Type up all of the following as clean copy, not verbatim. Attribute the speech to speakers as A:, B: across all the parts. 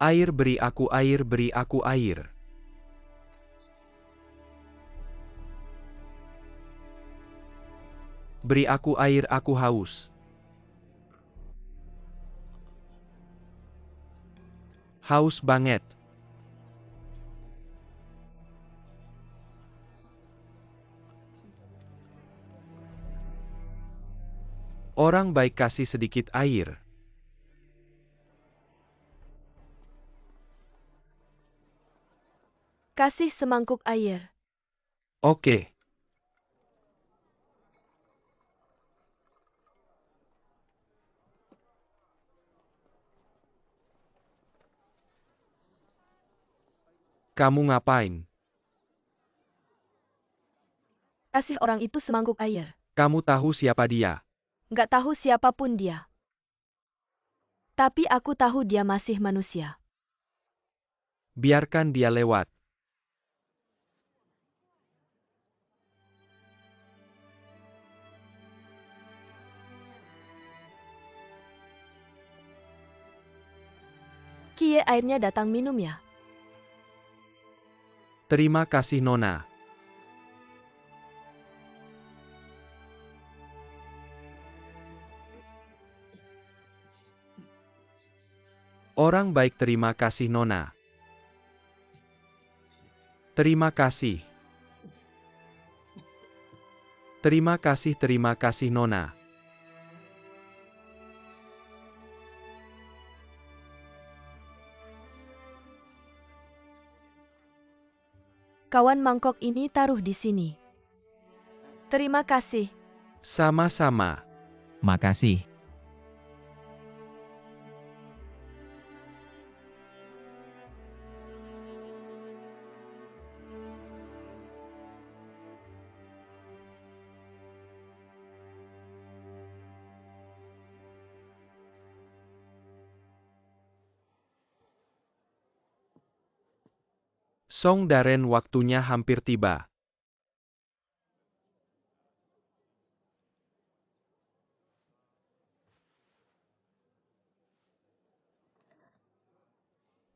A: Air, beri aku air, beri aku air. Beri aku air, aku haus. Haus banget. Orang baik kasih sedikit air.
B: Kasih semangkuk air.
A: Oke. Kamu ngapain?
B: Kasih orang itu semangkuk air.
A: Kamu tahu siapa dia?
B: Nggak tahu siapapun dia. Tapi aku tahu dia masih manusia.
A: Biarkan dia lewat.
B: Kie, airnya datang minum ya.
A: Terima kasih Nona. Orang baik, terima kasih Nona. Terima kasih. Terima kasih Nona.
B: Kawan, mangkok ini taruh di sini. Terima kasih.
A: Sama-sama.
C: Makasih.
A: Song Daren, waktunya hampir tiba.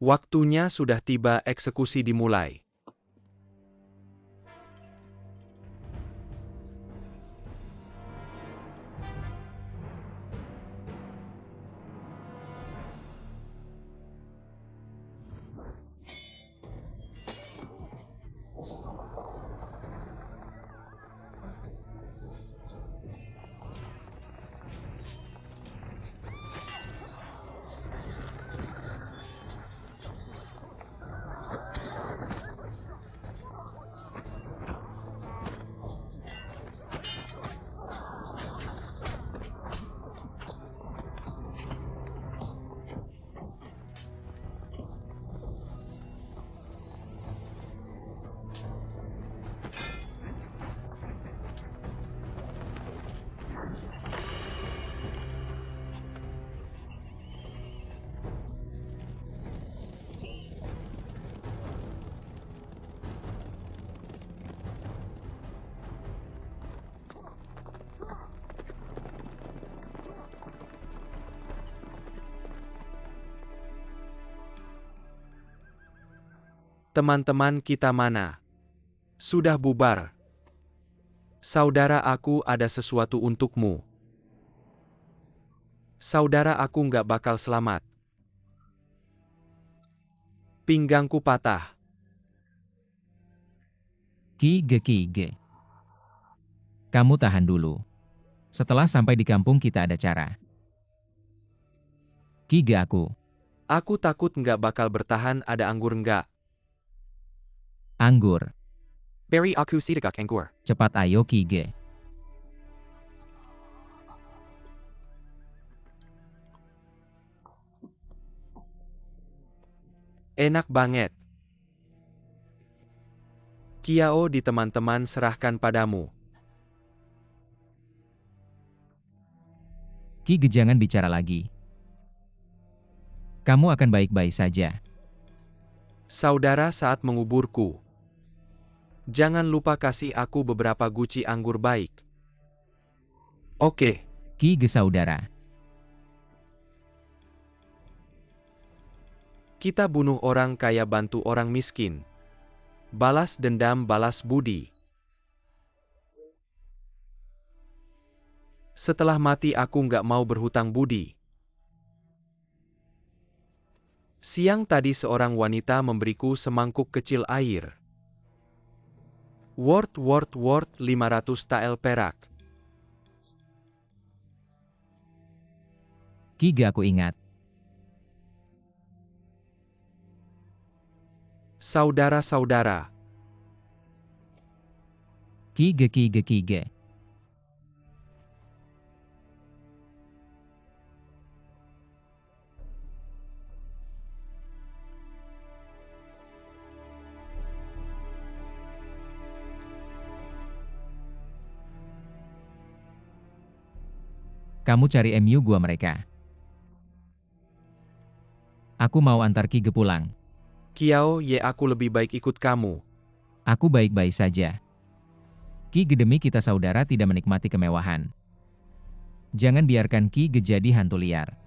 A: Waktunya sudah tiba, eksekusi dimulai. Teman-teman kita mana? Sudah bubar. Saudara, aku ada sesuatu untukmu. Saudara, aku nggak bakal selamat. Pinggangku patah.
C: Ki-ge. Kamu tahan dulu. Setelah sampai di kampung kita ada cara. Ki-ge aku.
A: Aku takut nggak bakal bertahan, ada anggur nggak?
C: Anggur.
A: Beri aku sedikit anggur.
C: Cepat ayo Ki-ge.
A: Enak banget. Kiao, di teman-teman serahkan padamu.
C: Ki-ge, jangan bicara lagi. Kamu akan baik-baik saja.
A: Saudara, saat menguburku. Jangan lupa kasih aku beberapa guci anggur baik. Oke.
C: Ki-ge saudara.
A: Kita bunuh orang kaya bantu orang miskin. Balas dendam balas budi. Setelah mati aku nggak mau berhutang budi. Siang tadi seorang wanita memberiku semangkuk kecil air. Worth 500 tael perak.
C: Ki Ge aku ingat.
A: Saudara-saudara.
C: Ki Ge. Kamu cari MU gua mereka. Aku mau antar Ki Ge pulang.
A: Kiao ye aku lebih baik ikut kamu.
C: Aku baik-baik saja. Ki Ge demi kita saudara tidak menikmati kemewahan. Jangan biarkan Ki Ge jadi hantu liar.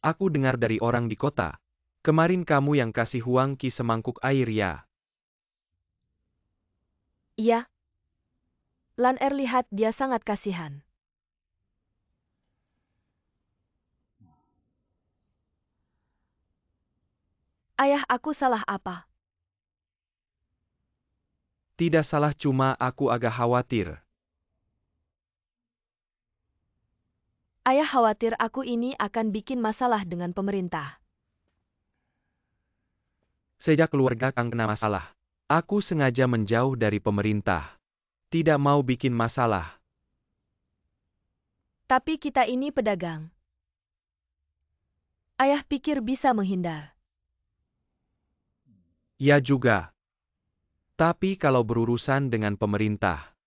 A: Aku dengar dari orang di kota. Kemarin kamu yang kasih Huang Qi semangkuk air ya.
B: Iya. Lan lihat dia sangat kasihan. Ayah aku salah apa?
A: Tidak salah cuma aku agak khawatir.
B: Ayah khawatir aku ini akan bikin masalah dengan pemerintah.
A: Sejak keluarga Kang kena masalah, aku sengaja menjauh dari pemerintah. Tidak mau bikin masalah.
B: Tapi kita ini pedagang. Ayah pikir bisa menghindar.
A: Ya juga. Tapi kalau berurusan dengan pemerintah,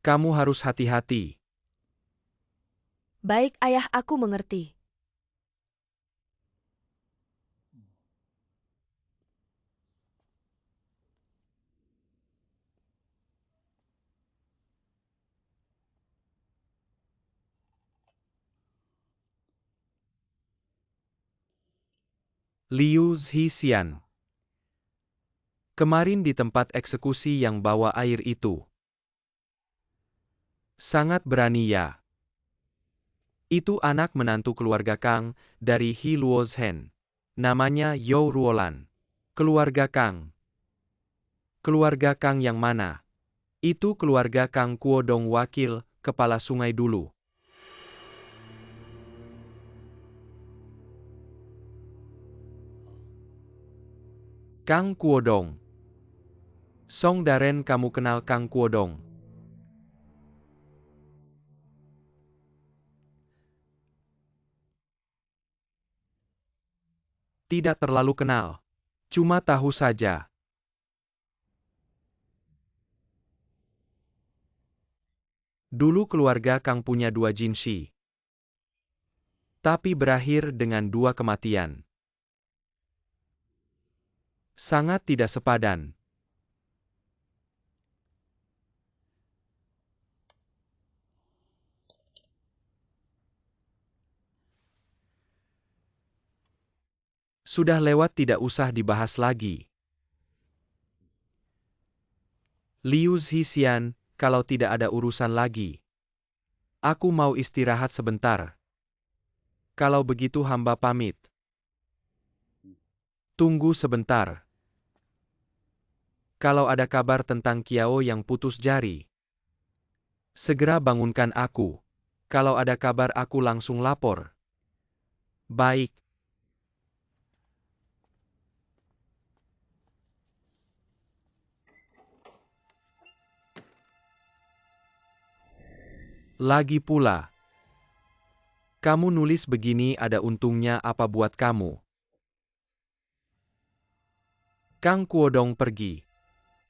A: kamu harus hati-hati.
B: Baik ayah aku mengerti.
A: Liu Zhixian. Kemarin di tempat eksekusi yang bawa air itu. Sangat berani ya. Itu anak menantu keluarga Kang, dari He Luozhen. Namanya You Ruolan. Keluarga Kang. Keluarga Kang yang mana? Itu keluarga Kang Kuodong wakil, kepala sungai dulu. Kang Kuodong. Song Daren kamu kenal Kang Kuodong? Tidak terlalu kenal. Cuma tahu saja. Dulu keluarga Kang punya 2 jinshi. Tapi berakhir dengan 2 kematian. Sangat tidak sepadan. Sudah lewat tidak usah dibahas lagi. Liu Zhixian, kalau tidak ada urusan lagi. Aku mau istirahat sebentar. Kalau begitu hamba pamit. Tunggu sebentar. Kalau ada kabar tentang Kiao yang putus jari, segera bangunkan aku. Kalau ada kabar aku langsung lapor. Baik. Lagi pula, kamu nulis begini ada untungnya apa buat kamu? Kang Kuodong pergi.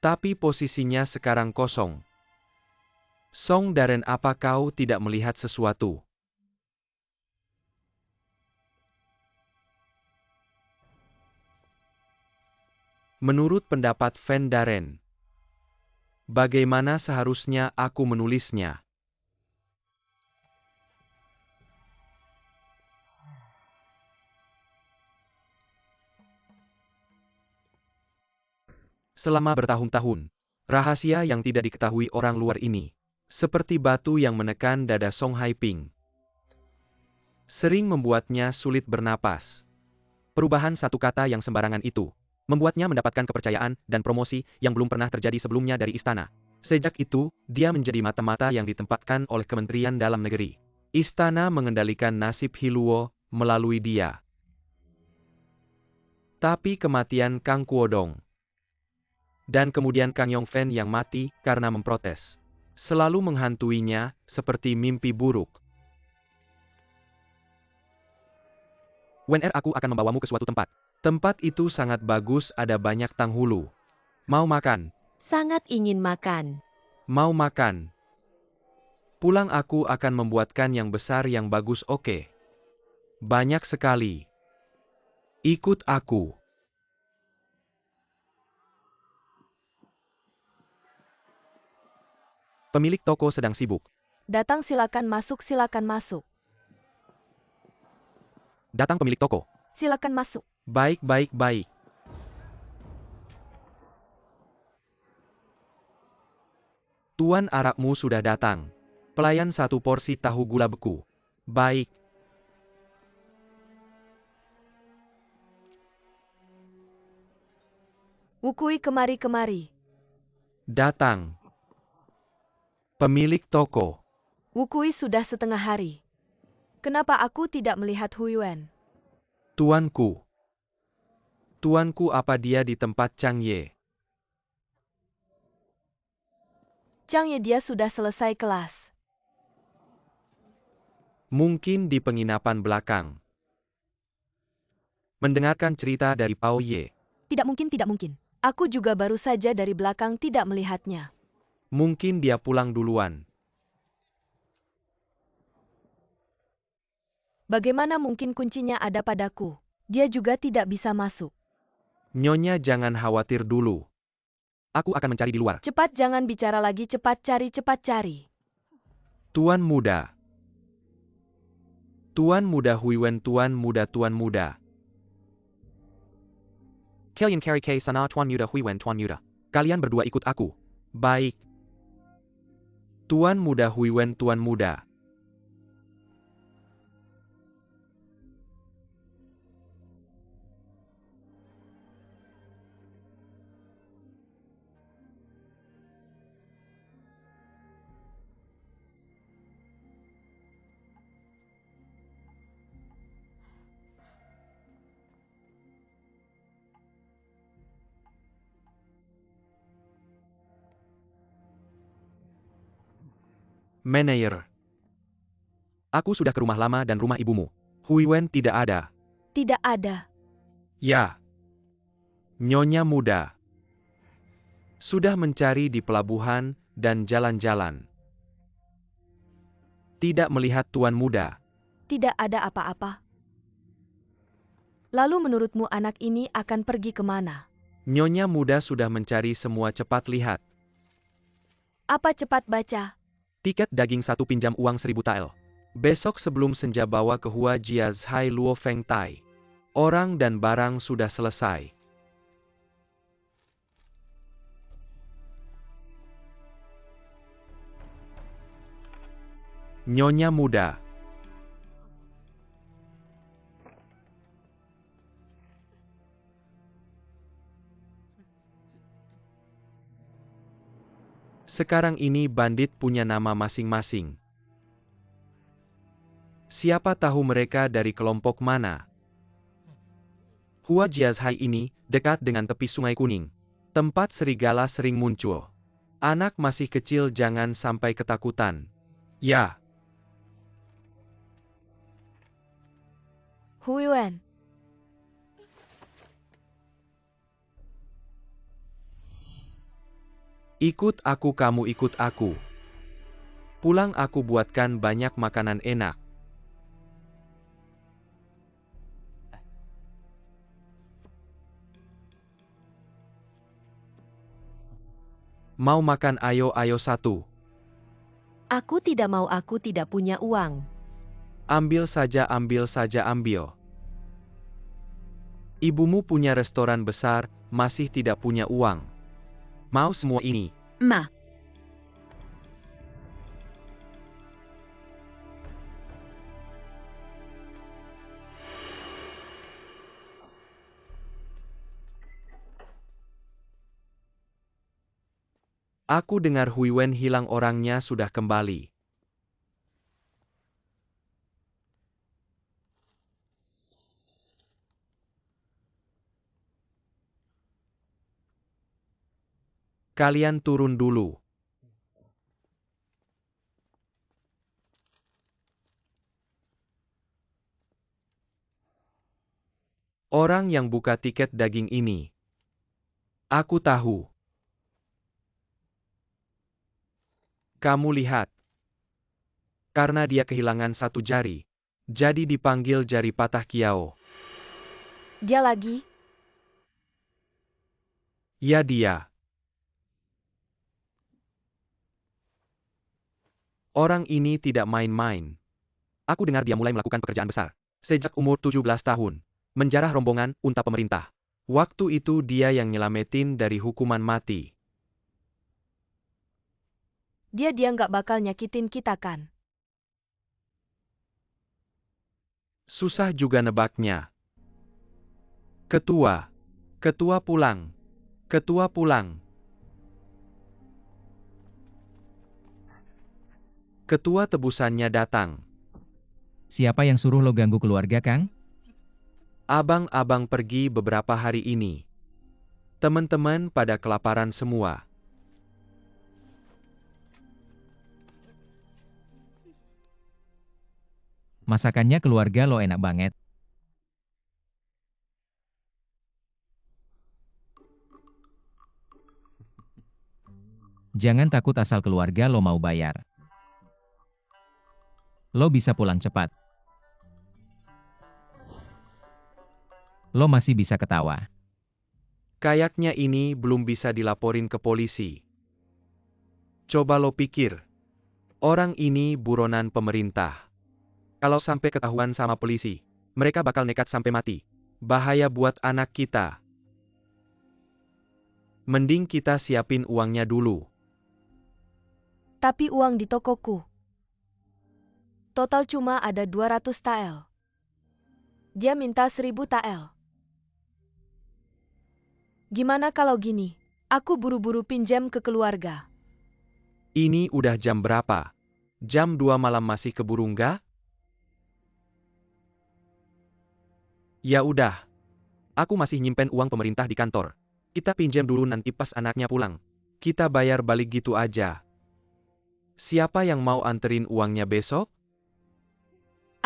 A: Tapi posisinya sekarang kosong. Song Daren apa kau tidak melihat sesuatu? Menurut pendapat Van Daren, bagaimana seharusnya aku menulisnya? Selama bertahun-tahun, rahasia yang tidak diketahui orang luar ini, seperti batu yang menekan dada Song Haiping, sering membuatnya sulit bernapas. Perubahan satu kata yang sembarangan itu, membuatnya mendapatkan kepercayaan dan promosi yang belum pernah terjadi sebelumnya dari istana. Sejak itu, dia menjadi mata-mata yang ditempatkan oleh Kementerian Dalam Negeri. Istana mengendalikan nasib Hiluo melalui dia. Tapi kematian Kang Kuodong dan kemudian Kang Yongfen yang mati karena memprotes, selalu menghantuinya seperti mimpi buruk. Wen aku akan membawamu ke suatu tempat. Tempat itu sangat bagus, ada banyak tanghulu. Mau makan?
D: Sangat ingin makan.
A: Mau makan? Pulang aku akan membuatkan yang besar yang bagus, oke? Banyak sekali. Ikut aku. Pemilik toko sedang sibuk.
B: Datang, silakan masuk, silakan masuk.
A: Datang pemilik toko.
B: Silakan masuk.
A: Baik, baik, baik. Tuan Arabmu sudah datang. Pelayan 1 porsi tahu gula beku. Baik.
B: Wukui, kemari.
A: Datang. Pemilik toko.
B: Wukui, sudah setengah hari. Kenapa aku tidak melihat Huiyuan?
A: Tuanku. Tuanku, apa dia di tempat Chang Ye?
B: Chang Ye, dia sudah selesai kelas.
A: Mungkin di penginapan belakang. Mendengarkan cerita dari Pao Ye.
B: Tidak mungkin. Aku juga baru saja dari belakang tidak melihatnya.
A: Mungkin dia pulang duluan.
B: Bagaimana mungkin kuncinya ada padaku? Dia juga tidak bisa masuk.
A: Nyonya jangan khawatir dulu. Aku akan mencari di luar.
B: Cepat, jangan bicara lagi, cepat cari.
A: Tuan muda. Tuan muda Huiyuan, tuan muda. Kalian cari ke sana, tuan muda Huiyuan, tuan muda. Kalian berdua ikut aku. Baik. Tuan muda Huiyuan, tuan muda. Manayer. Aku sudah ke rumah lama dan rumah ibumu. Huiyuan tidak ada.
B: Tidak ada.
A: Ya. Nyonya muda. Sudah mencari di pelabuhan dan jalan-jalan. Tidak melihat tuan muda.
B: Tidak ada apa-apa. Lalu menurutmu anak ini akan pergi kemana?
A: Nyonya muda sudah mencari semua, cepat lihat.
B: Apa cepat baca?
A: Tiket daging 1, pinjam uang 1000 tael. Besok sebelum senja bawa ke Hua Jiazhai Luo Feng Tai. Orang dan barang sudah selesai. Nyonya muda. Sekarang ini bandit punya nama masing-masing. Siapa tahu mereka dari kelompok mana? Hua Jiazhai ini dekat dengan tepi Sungai Kuning. Tempat serigala sering muncul. Anak masih kecil jangan sampai ketakutan. Ya.
B: Huiyuan.
A: Ikut aku, kamu ikut aku. Pulang aku buatkan banyak makanan enak. Mau makan ayo satu.
D: Aku tidak mau, aku tidak punya uang.
A: Ambil saja ambil. Ibumu punya restoran besar, masih tidak punya uang. Mau semua ini?
B: Ma,
A: Aku dengar Huiwen hilang orangnya sudah kembali. Kalian turun dulu. Orang yang buka tiket daging ini. Aku tahu. Kamu lihat. Karena dia kehilangan satu jari. Jadi dipanggil jari patah Kiao.
B: dia lagi?
A: Ya dia. Orang ini tidak main-main. Aku dengar dia mulai melakukan pekerjaan besar. Sejak umur 17 tahun. Menjarah rombongan unta pemerintah. Waktu itu dia yang nyelamatin dari hukuman mati.
B: Dia nggak bakal nyakitin kita kan?
A: Susah juga nebaknya. Ketua. Ketua pulang. Ketua pulang. Ketua tebusannya datang.
C: Siapa yang suruh lo ganggu keluarga, Kang?
A: Abang-abang pergi beberapa hari ini. Teman-teman pada kelaparan semua.
C: Masakannya keluarga lo enak banget. Jangan takut asal keluarga lo mau bayar. Lo bisa pulang cepat. Lo masih bisa ketawa.
A: Kayaknya ini belum bisa dilaporin ke polisi. Coba lo pikir. Orang ini buronan pemerintah. Kalau sampai ketahuan sama polisi, mereka bakal nekat sampai mati. Bahaya buat anak kita. Mending kita siapin uangnya dulu.
B: Tapi uang di tokoku. Total cuma ada 200 tael. Dia minta 1000 tael. Gimana kalau gini? Aku buru-buru pinjam ke keluarga.
A: Ini udah jam berapa? Jam 2 malam masih keburu nggak? Ya udah. Aku masih nyimpen uang pemerintah di kantor. Kita pinjam dulu nanti pas anaknya pulang. Kita bayar balik gitu aja. Siapa yang mau anterin uangnya besok?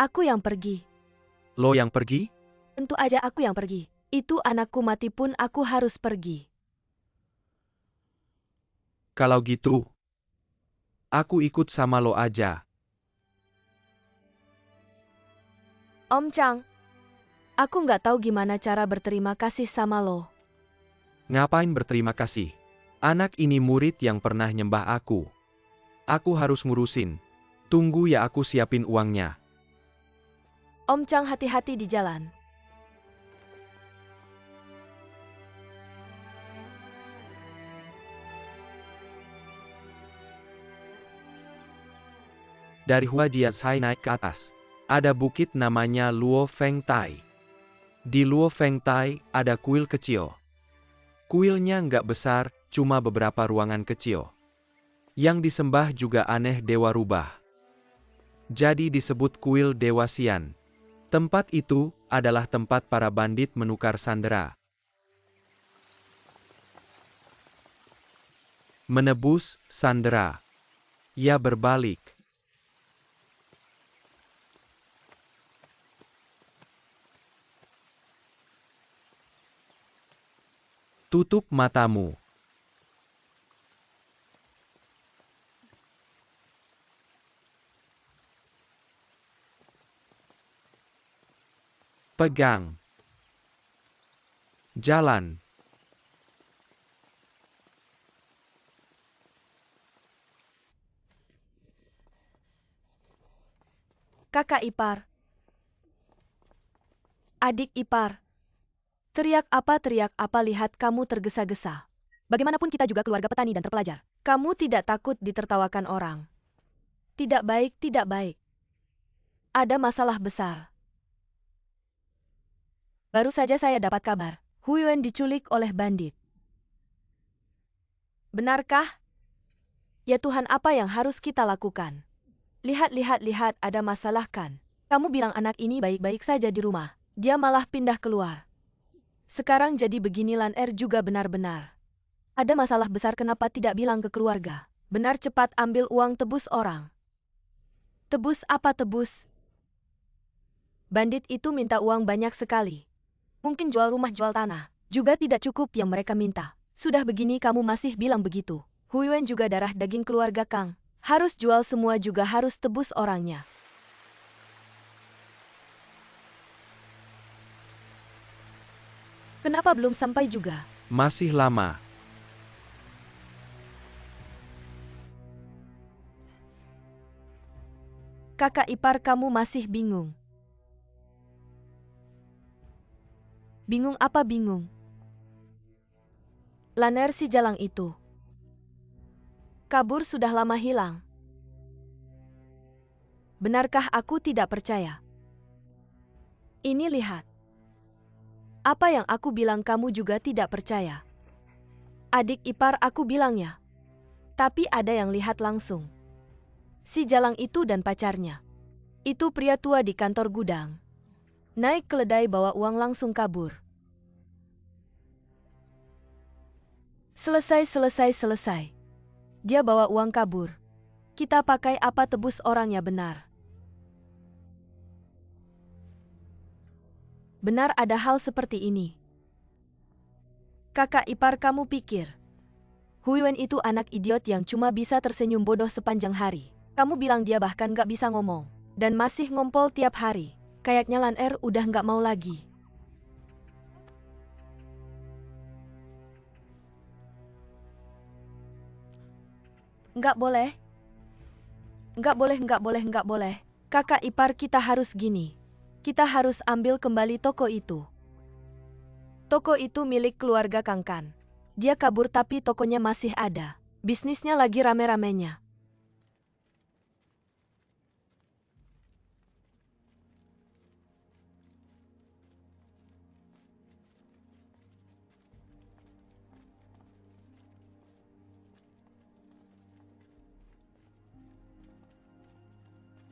B: Aku yang pergi.
A: Lo yang pergi?
B: Tentu aja aku yang pergi. Itu anakku mati pun aku harus pergi.
A: Kalau gitu, aku ikut sama lo aja.
B: Om Chang, aku nggak tahu gimana cara berterima kasih sama lo.
A: Ngapain berterima kasih? Anak ini murid yang pernah nyembah aku. Aku harus ngurusin. Tunggu ya aku siapin uangnya.
B: Om Chang hati-hati di jalan.
A: Dari Huajiazhai naik ke atas. Ada bukit namanya Luo Feng Tai. Di Luo Feng Tai ada kuil kecil. Kuilnya nggak besar, cuma beberapa ruangan kecil. Yang disembah juga aneh dewa rubah. Jadi disebut kuil Dewa Sian. Tempat itu adalah tempat para bandit menukar sandera. Menebus sandera. Ya berbalik. Tutup matamu. Pegang. Jalan.
B: Kakak ipar. Adik ipar. Teriak apa, lihat kamu tergesa-gesa. Bagaimanapun kita juga keluarga petani dan terpelajar. Kamu tidak takut ditertawakan orang. Tidak baik, tidak baik. Ada masalah besar. Baru saja saya dapat kabar. Huiyuan diculik oleh bandit. Benarkah? Ya Tuhan, apa yang harus kita lakukan? Lihat, ada masalah kan? Kamu bilang anak ini baik-baik saja di rumah. Dia malah pindah keluar. Sekarang jadi begini. Lan juga benar-benar. Ada masalah besar, kenapa tidak bilang ke keluarga? Benar, cepat ambil uang tebus orang. Tebus apa tebus? Bandit itu minta uang banyak sekali. Mungkin jual rumah, jual tanah. Juga tidak cukup yang mereka minta. Sudah begini kamu masih bilang begitu. Huiyuan juga darah daging keluarga Kang. Harus jual semua, juga harus tebus orangnya. Kenapa belum sampai juga?
A: Masih lama.
B: Kakak ipar, kamu masih bingung. Bingung apa bingung? Laner si Jalang itu kabur, sudah lama hilang. Benarkah aku tidak percaya? Ini lihat. Apa yang aku bilang kamu juga tidak percaya. Adik ipar aku bilangnya. Tapi ada yang lihat langsung. Si Jalang itu dan pacarnya. Itu pria tua di kantor gudang. Naik keledai bawa uang langsung kabur. Selesai. Dia bawa uang kabur. Kita pakai apa tebus orangnya? Benar. Benar ada hal seperti ini. Kakak ipar, kamu pikir Huiyuan itu anak idiot yang cuma bisa tersenyum bodoh sepanjang hari. Kamu bilang dia bahkan gak bisa ngomong. Dan masih ngompol tiap hari. Kayaknya Lan udah gak mau lagi. Nggak boleh. Kakak ipar, kita harus gini. Kita harus ambil kembali toko itu. Toko itu milik keluarga Kang Kan. Dia kabur tapi tokonya masih ada. Bisnisnya lagi rame-ramenya.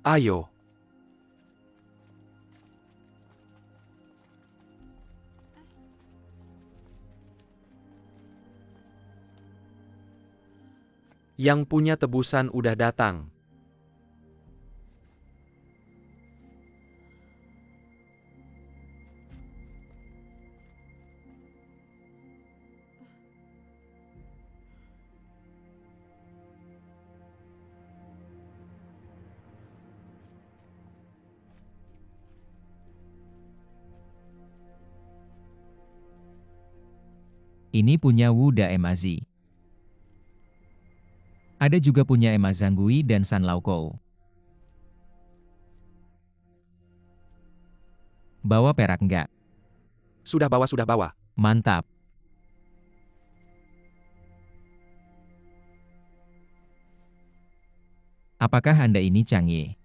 A: Ayo. Yang punya tebusan udah datang.
C: Ini punya Wu Daemazi. Ada juga punya Emma Zhanggui dan San Laokou. Bawa perak enggak?
A: Sudah bawa.
C: Mantap. Apakah Anda ini Chang Ye?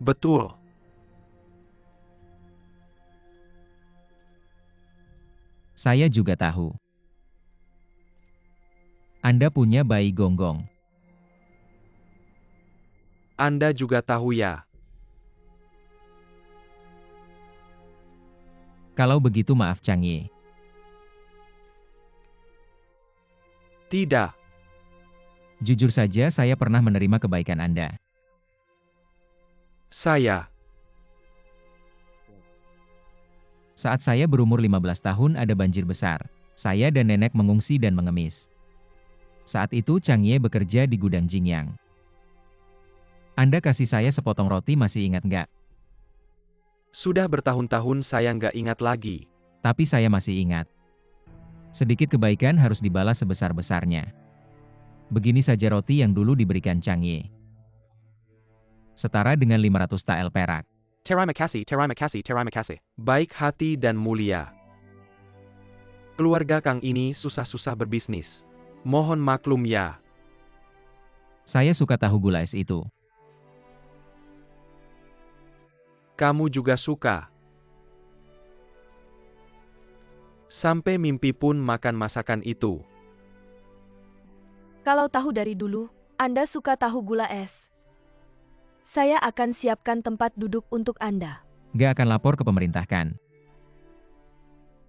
A: Betul.
C: Saya juga tahu. Anda punya bayi gonggong.
A: Anda juga tahu ya.
C: Kalau begitu maaf Chang Ye.
A: Tidak.
C: Jujur saja saya pernah menerima kebaikan Anda. Saat saya berumur 15 tahun ada banjir besar. Saya dan nenek mengungsi dan mengemis. Saat itu Chang Ye bekerja di gudang Jingyang. Anda kasih saya sepotong roti, masih ingat nggak?
A: Sudah bertahun-tahun saya nggak ingat lagi.
C: Tapi saya masih ingat. Sedikit kebaikan harus dibalas sebesar-besarnya. Begini saja roti yang dulu diberikan Chang Ye. setara dengan 500 tael perak.
A: Terima kasih, terima kasih, terima kasih. Baik hati dan mulia. Keluarga Kang ini susah-susah berbisnis. Mohon maklum ya.
C: Saya suka tahu gula es itu.
A: Kamu juga suka. Sampai mimpi pun makan masakan itu.
B: Kalau tahu dari dulu, Anda suka tahu gula es. Saya akan siapkan tempat duduk untuk Anda.
C: Gak akan lapor ke pemerintah kan?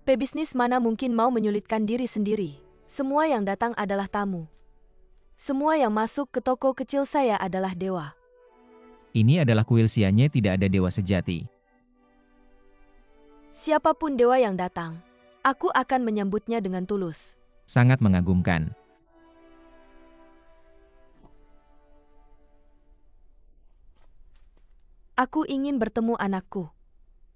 B: Pebisnis mana mungkin mau menyulitkan diri sendiri. Semua yang datang adalah tamu. Semua yang masuk ke toko kecil saya adalah dewa.
C: Ini adalah kuil Sianye, tidak ada dewa sejati.
B: Siapapun dewa yang datang, aku akan menyambutnya dengan tulus.
C: Sangat mengagumkan.
B: Aku ingin bertemu anakku.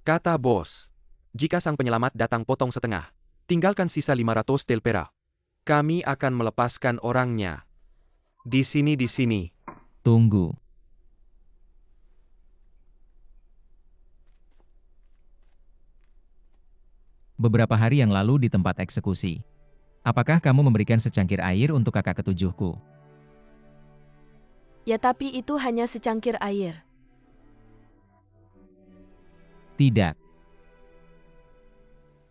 A: Kata bos. Jika sang penyelamat datang potong setengah, tinggalkan sisa 500 tel perak. Kami akan melepaskan orangnya. Di sini, di sini.
C: Tunggu. Beberapa hari yang lalu di tempat eksekusi. Apakah kamu memberikan secangkir air untuk kakak ketujuhku?
B: Ya tapi itu hanya secangkir air.
C: Tidak.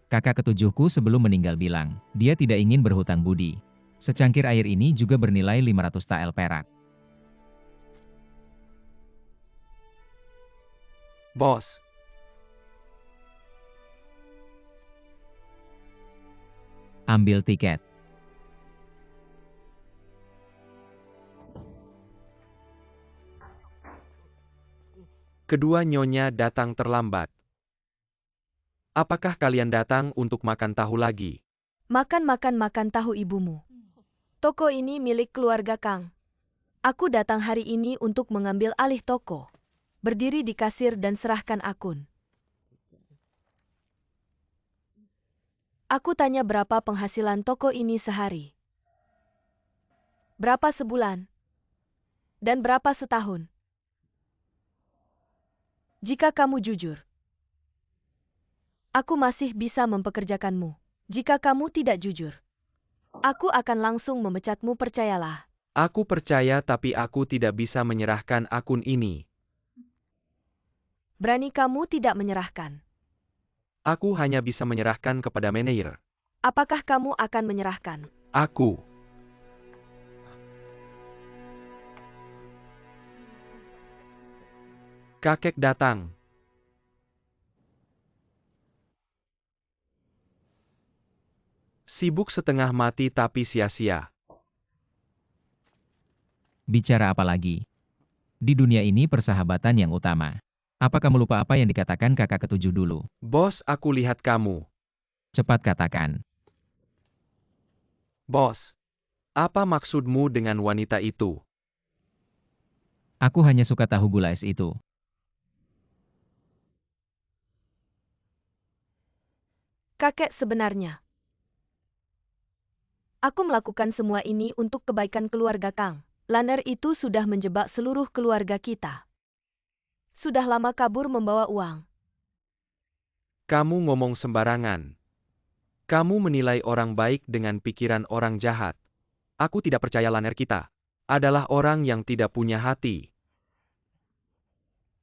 C: Kakak ketujuhku sebelum meninggal bilang, dia tidak ingin berhutang budi. Secangkir air ini juga bernilai 500 tael perak.
A: Bos.
C: Ambil tiket.
A: Kedua nyonya datang terlambat. Apakah kalian datang untuk makan tahu lagi?
B: Makan tahu ibumu. Toko ini milik keluarga Kang. Aku datang hari ini untuk mengambil alih toko. Berdiri di kasir dan serahkan akun. Aku tanya berapa penghasilan toko ini sehari. Berapa sebulan? Dan berapa setahun? Jika kamu jujur, aku masih bisa mempekerjakanmu. Jika kamu tidak jujur, aku akan langsung memecatmu, percayalah.
A: Aku percaya tapi aku tidak bisa menyerahkan akun ini.
B: Berani kamu tidak menyerahkan?
A: Aku hanya bisa menyerahkan kepada manajer.
B: Apakah kamu akan menyerahkan?
A: Aku. Kakek datang. Sibuk setengah mati tapi sia-sia.
C: Bicara apa lagi? Di dunia ini persahabatan yang utama. Apa kamu lupa apa yang dikatakan kakak ketujuh dulu?
A: Bos, aku lihat kamu.
C: Cepat katakan.
A: Bos, apa maksudmu dengan wanita itu?
C: Aku hanya suka tahu gula es itu.
B: Kakek sebenarnya. Aku melakukan semua ini untuk kebaikan keluarga Kang. Laner itu sudah menjebak seluruh keluarga kita. Sudah lama kabur membawa uang.
A: Kamu ngomong sembarangan. Kamu menilai orang baik dengan pikiran orang jahat. Aku tidak percaya Laner kita adalah orang yang tidak punya hati.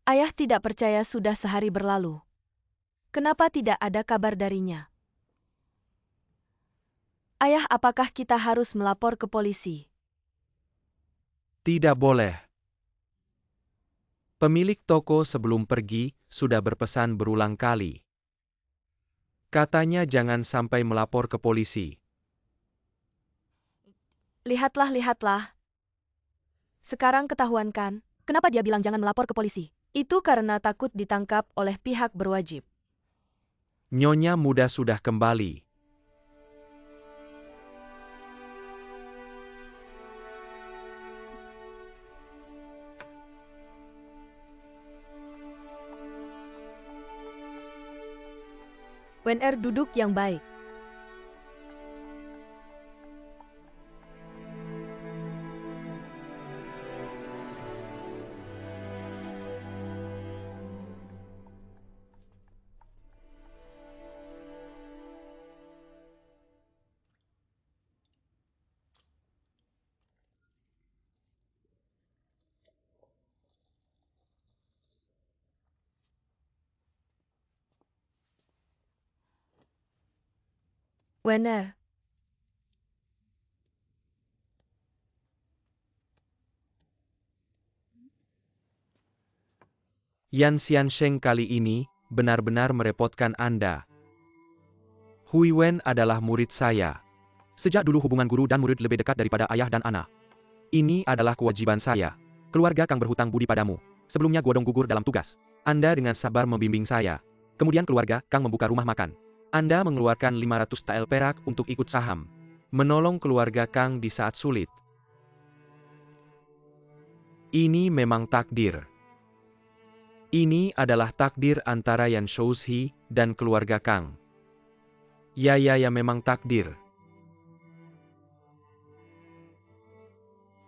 B: Ayah tidak percaya sudah sehari berlalu. Kenapa tidak ada kabar darinya? Ayah, apakah kita harus melapor ke polisi?
A: Tidak boleh. Pemilik toko sebelum pergi sudah berpesan berulang kali. Katanya jangan sampai melapor ke polisi.
B: Lihatlah, lihatlah. Sekarang ketahuan kan, kenapa dia bilang jangan melapor ke polisi? Itu karena takut ditangkap oleh pihak berwajib.
A: Nyonya muda sudah kembali.
B: WNR duduk yang baik. Benar.
A: Yan Xiansheng kali ini benar-benar merepotkan Anda. Hui Wen adalah murid saya. Sejak dulu hubungan guru dan murid lebih dekat daripada ayah dan anak. Ini adalah kewajiban saya. Keluarga Kang berhutang budi padamu. Sebelumnya Guodong gugur dalam tugas. Anda dengan sabar membimbing saya. Kemudian keluarga Kang membuka rumah makan. Anda mengeluarkan 500 tael perak untuk ikut saham. Menolong keluarga Kang di saat sulit. Ini memang takdir. Ini adalah takdir antara Yan Shoushi dan keluarga Kang. Ya memang takdir.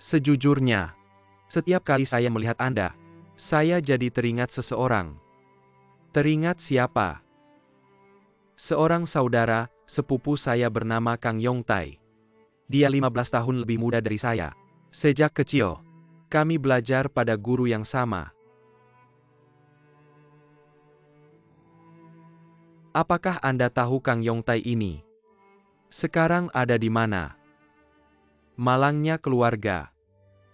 A: Sejujurnya, setiap kali saya melihat Anda, saya jadi teringat seseorang. Teringat siapa? Seorang saudara, sepupu saya bernama Kang Yongtai. Dia 15 tahun lebih muda dari saya. Sejak kecil, kami belajar pada guru yang sama. Apakah Anda tahu Kang Yongtai ini? Sekarang ada di mana? Malangnya keluarga.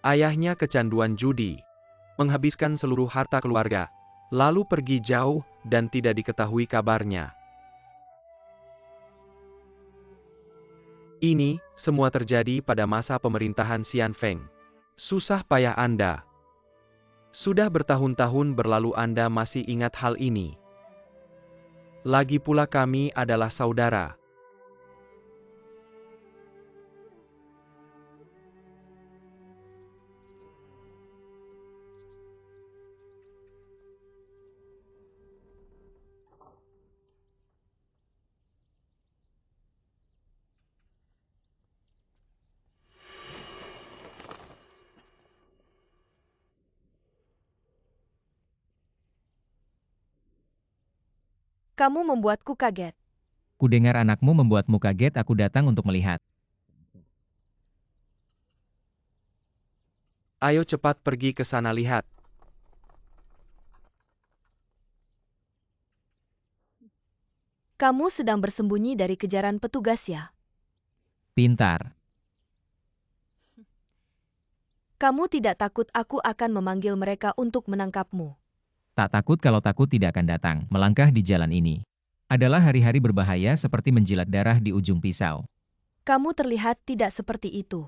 A: Ayahnya kecanduan judi. Menghabiskan seluruh harta keluarga. Lalu pergi jauh dan tidak diketahui kabarnya. Ini semua terjadi pada masa pemerintahan Xian Feng. Susah payah Anda. Sudah bertahun-tahun berlalu Anda masih ingat hal ini. Lagi pula kami adalah saudara.
B: Kamu membuatku kaget.
C: Kudengar anakmu membuatmu kaget, aku datang untuk melihat.
A: Ayo cepat pergi ke sana lihat.
B: Kamu sedang bersembunyi dari kejaran petugas ya?
C: Pintar.
B: Kamu tidak takut aku akan memanggil mereka untuk menangkapmu?
C: Tak takut kalau takut tidak akan datang. Melangkah di jalan ini adalah hari-hari berbahaya seperti menjilat darah di ujung pisau.
B: Kamu terlihat tidak seperti itu.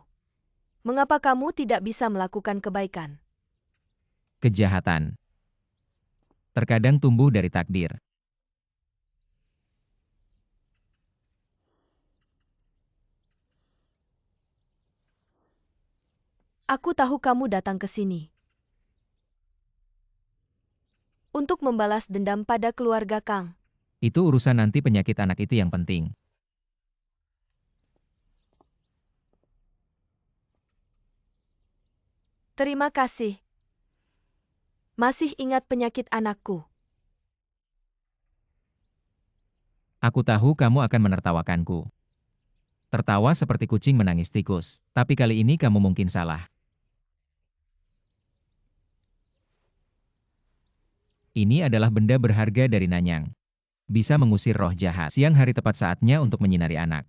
B: Mengapa kamu tidak bisa melakukan kebaikan?
C: Kejahatan terkadang tumbuh dari takdir.
B: Aku tahu kamu datang ke sini untuk membalas dendam pada keluarga Kang.
C: Itu urusan nanti, penyakit anak itu yang penting.
B: Terima kasih. Masih ingat penyakit anakku?
C: Aku tahu kamu akan menertawakanku. Tertawa seperti kucing menangis tikus. Tapi kali ini kamu mungkin salah. Ini adalah benda berharga dari Nanyang. Bisa mengusir roh jahat. Siang hari tepat saatnya untuk menyinari anak.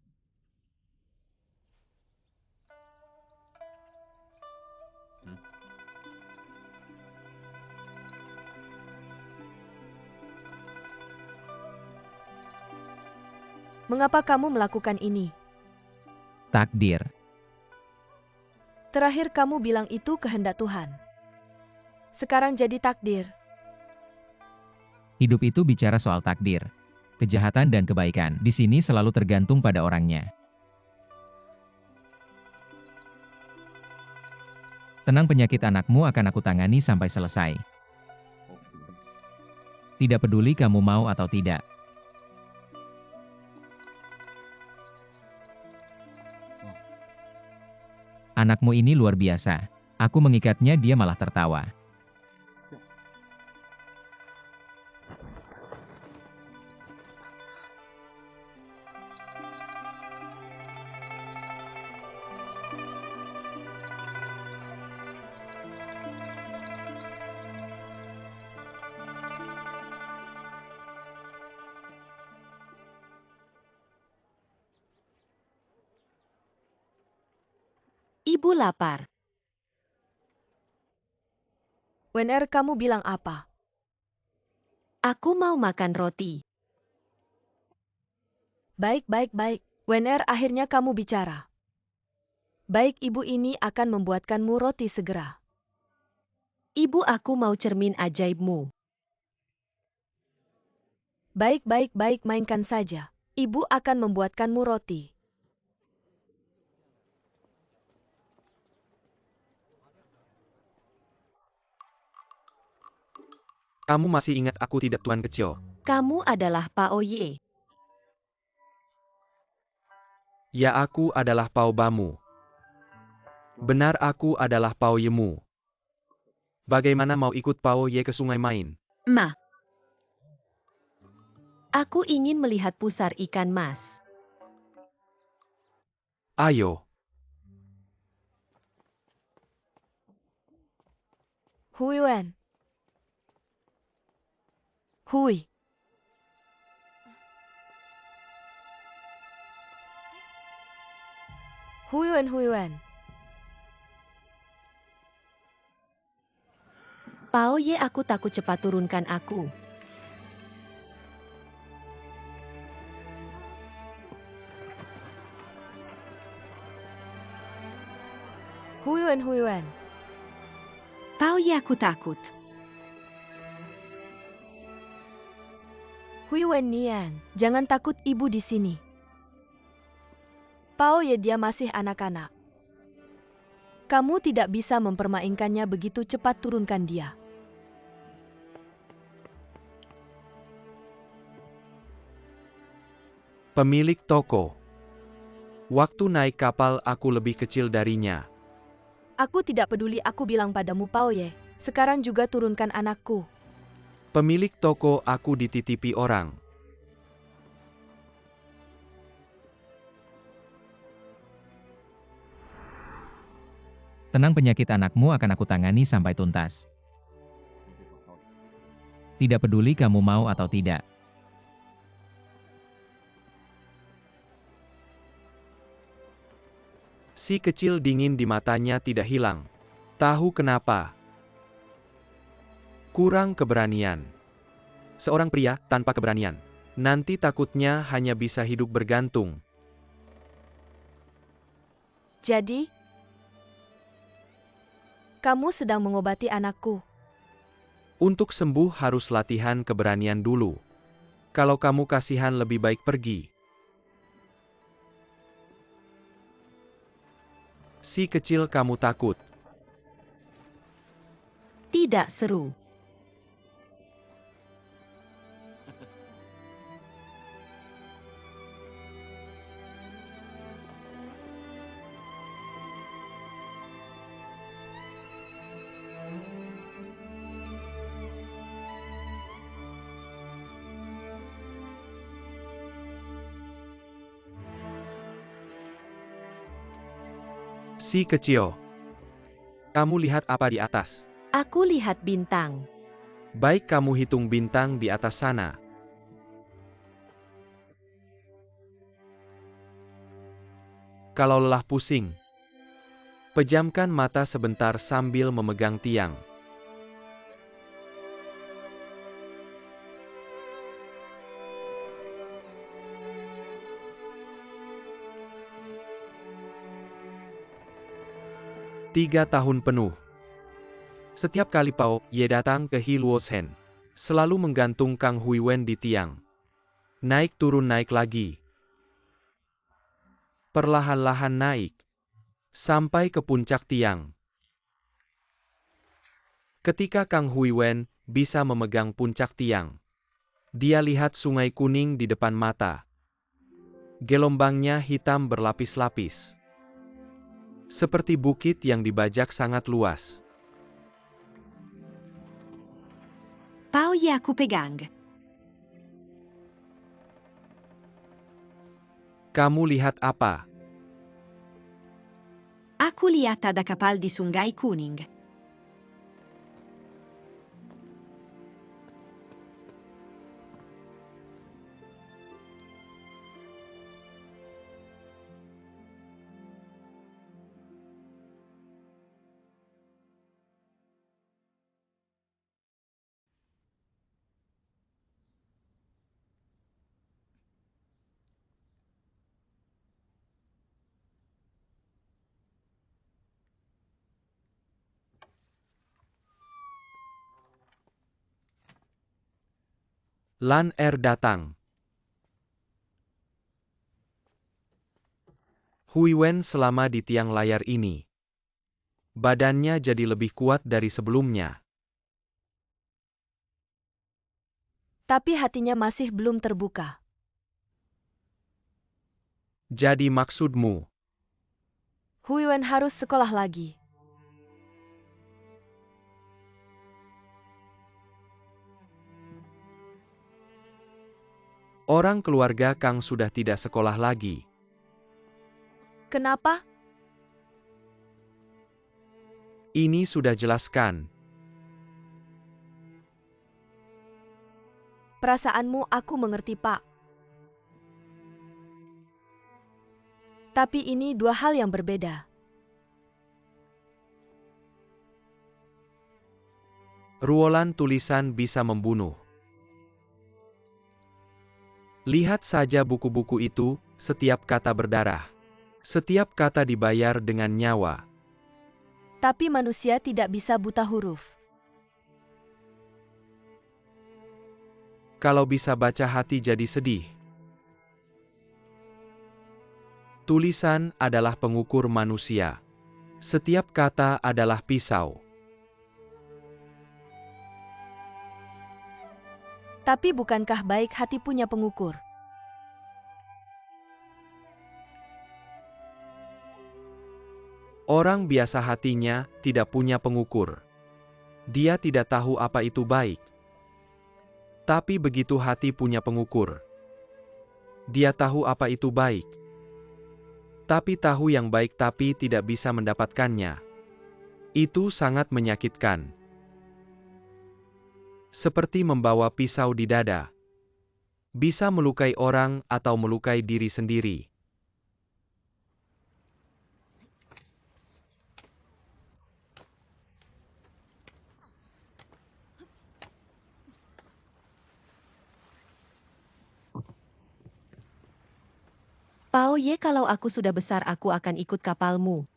B: Mengapa kamu melakukan ini?
C: Takdir.
B: Terakhir kamu bilang itu kehendak Tuhan. Sekarang jadi takdir.
C: Hidup itu bicara soal takdir. Kejahatan dan kebaikan di sini selalu tergantung pada orangnya. Tenang, penyakit anakmu akan aku tangani sampai selesai. Tidak peduli kamu mau atau tidak. Anakmu ini luar biasa. Aku mengikatnya, dia malah tertawa.
D: Ibu lapar.
B: Wenner, kamu bilang apa?
D: Aku mau makan roti.
B: Baik, baik, baik. Wenner, akhirnya kamu bicara. Baik, ibu ini akan membuatkanmu roti segera.
D: Ibu, aku mau cermin ajaibmu.
B: Baik, baik, baik, mainkan saja. Ibu akan membuatkanmu roti.
A: Kamu masih ingat aku tidak, Tuan Kecil?
D: Kamu adalah Pao Ye.
A: Ya, aku adalah Pao Bamu. Benar, aku adalah Pao Yemu. Bagaimana mau ikut Pao Ye ke sungai main?
D: Ma. Aku ingin melihat pusar ikan mas.
A: Ayo.
B: Hui Wen. Hui. Hui Wen, Hui Wen.
D: Pao Ye, aku takut, cepat turunkan aku.
B: Hui Wen, Hui Wen.
D: Pao Ye, aku takut.
B: Hui Wen Nian, jangan takut, ibu di sini. Pao Ye, dia masih anak-anak. Kamu tidak bisa mempermainkannya begitu cepat, turunkan dia.
A: Pemilik toko. Waktu naik kapal aku lebih kecil darinya.
B: Aku tidak peduli, aku bilang padamu Pao Ye. Sekarang juga turunkan anakku.
A: Pemilik toko, aku dititipi orang.
C: Tenang, penyakit anakmu akan aku tangani sampai tuntas. Tidak peduli kamu mau atau tidak.
A: Si kecil dingin di matanya tidak hilang. Tahu kenapa? Kurang keberanian. Seorang pria tanpa keberanian. Nanti takutnya hanya bisa hidup bergantung.
B: Jadi, kamu sedang mengobati anakku.
A: Untuk sembuh harus latihan keberanian dulu. Kalau kamu kasihan, lebih baik pergi. Si kecil, kamu takut.
D: Tidak seru.
A: Si kecil. Kamu lihat apa di atas?
D: Aku lihat bintang.
A: Baik, kamu hitung bintang di atas sana. Kalau lelah pusing, pejamkan mata sebentar sambil memegang tiang. Tiga tahun penuh. Setiap kali Pao Ye datang ke Hiluoshen, selalu menggantung Kang Huiwen di tiang. Naik turun, naik lagi. Perlahan-lahan naik. Sampai ke puncak tiang. Ketika Kang Huiwen bisa memegang puncak tiang, dia lihat sungai kuning di depan mata. Gelombangnya hitam berlapis-lapis. Seperti bukit yang dibajak sangat luas.
D: Pao Ye, aku pegang.
A: Kamu lihat apa?
D: Aku lihat ada kapal di Sungai Kuning.
A: Lan Er datang. Hui Wen selama di tiang layar ini. Badannya jadi lebih kuat dari sebelumnya.
B: Tapi hatinya masih belum terbuka.
A: Jadi maksudmu,
B: Hui Wen harus sekolah lagi.
A: orang keluarga Kang sudah tidak sekolah lagi.
B: Kenapa?
A: Ini sudah jelaskan.
B: Perasaanmu aku mengerti, Pak. Tapi ini dua hal yang berbeda.
A: Ruolan tulisan bisa membunuh. Lihat saja buku-buku itu, setiap kata berdarah. Setiap kata dibayar dengan nyawa.
B: Tapi manusia tidak bisa buta huruf.
A: Kalau bisa baca hati jadi sedih. Tulisan adalah pengukur manusia. Setiap kata adalah pisau.
B: Tapi bukankah baik hati punya pengukur?
A: Orang biasa hatinya tidak punya pengukur. Dia tidak tahu apa itu baik. Tapi begitu hati punya pengukur, dia tahu apa itu baik. Tapi tahu yang baik tapi tidak bisa mendapatkannya. Itu sangat menyakitkan. Seperti membawa pisau di dada. Bisa melukai orang atau melukai diri sendiri.
D: Pao Ye, kalau aku sudah besar aku akan ikut kapalmu.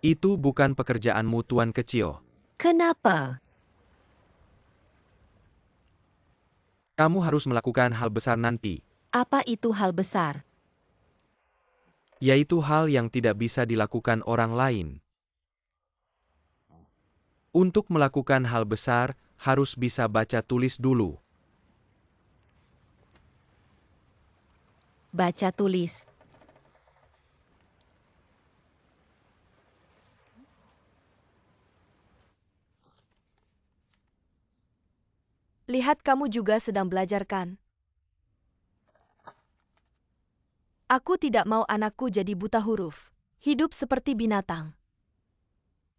A: Itu bukan pekerjaanmu, Tuan Kecil.
D: Kenapa?
A: Kamu harus melakukan hal besar nanti.
D: Apa itu hal besar?
A: Yaitu hal yang tidak bisa dilakukan orang lain. Untuk melakukan hal besar, harus bisa baca tulis dulu.
D: Baca tulis.
B: Lihat, kamu juga sedang belajar, kan? Aku tidak mau anakku jadi buta huruf. Hidup seperti binatang.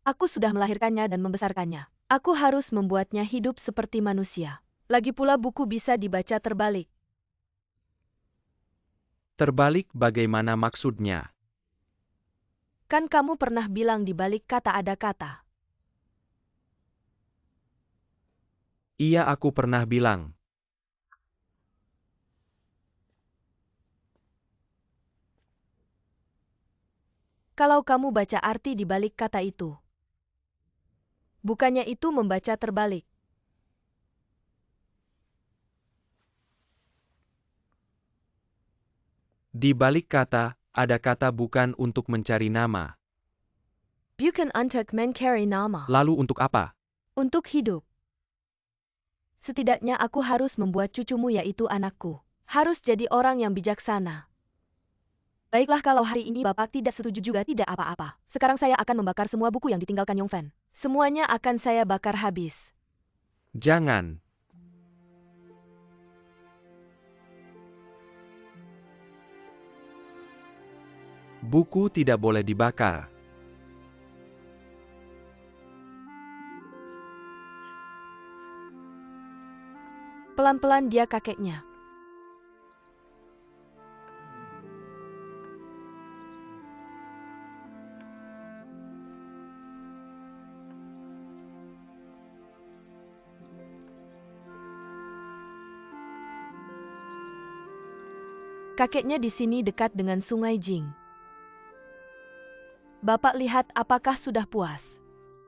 B: Aku sudah melahirkannya dan membesarkannya. Aku harus membuatnya hidup seperti manusia. Lagi pula buku bisa dibaca terbalik.
A: Terbalik bagaimana maksudnya?
B: Kan kamu pernah bilang di balik kata ada kata.
A: Iya, aku pernah bilang.
B: Kalau kamu baca arti di balik kata itu. Bukannya itu membaca terbalik.
A: Di balik kata, ada kata bukan untuk mencari nama.
B: Bukan untuk mencari nama.
A: Lalu untuk apa?
B: Untuk hidup. Setidaknya aku harus membuat cucumu, yaitu anakku, harus jadi orang yang bijaksana. Baiklah, kalau hari ini Bapak tidak setuju juga tidak apa-apa. Sekarang saya akan membakar semua buku yang ditinggalkan Yongfen. Semuanya akan saya bakar habis.
A: Jangan. Buku tidak boleh dibakar.
B: Pelan-pelan dia kakeknya. Kakeknya di sini dekat dengan Sungai Jing. Bapak lihat apakah sudah puas?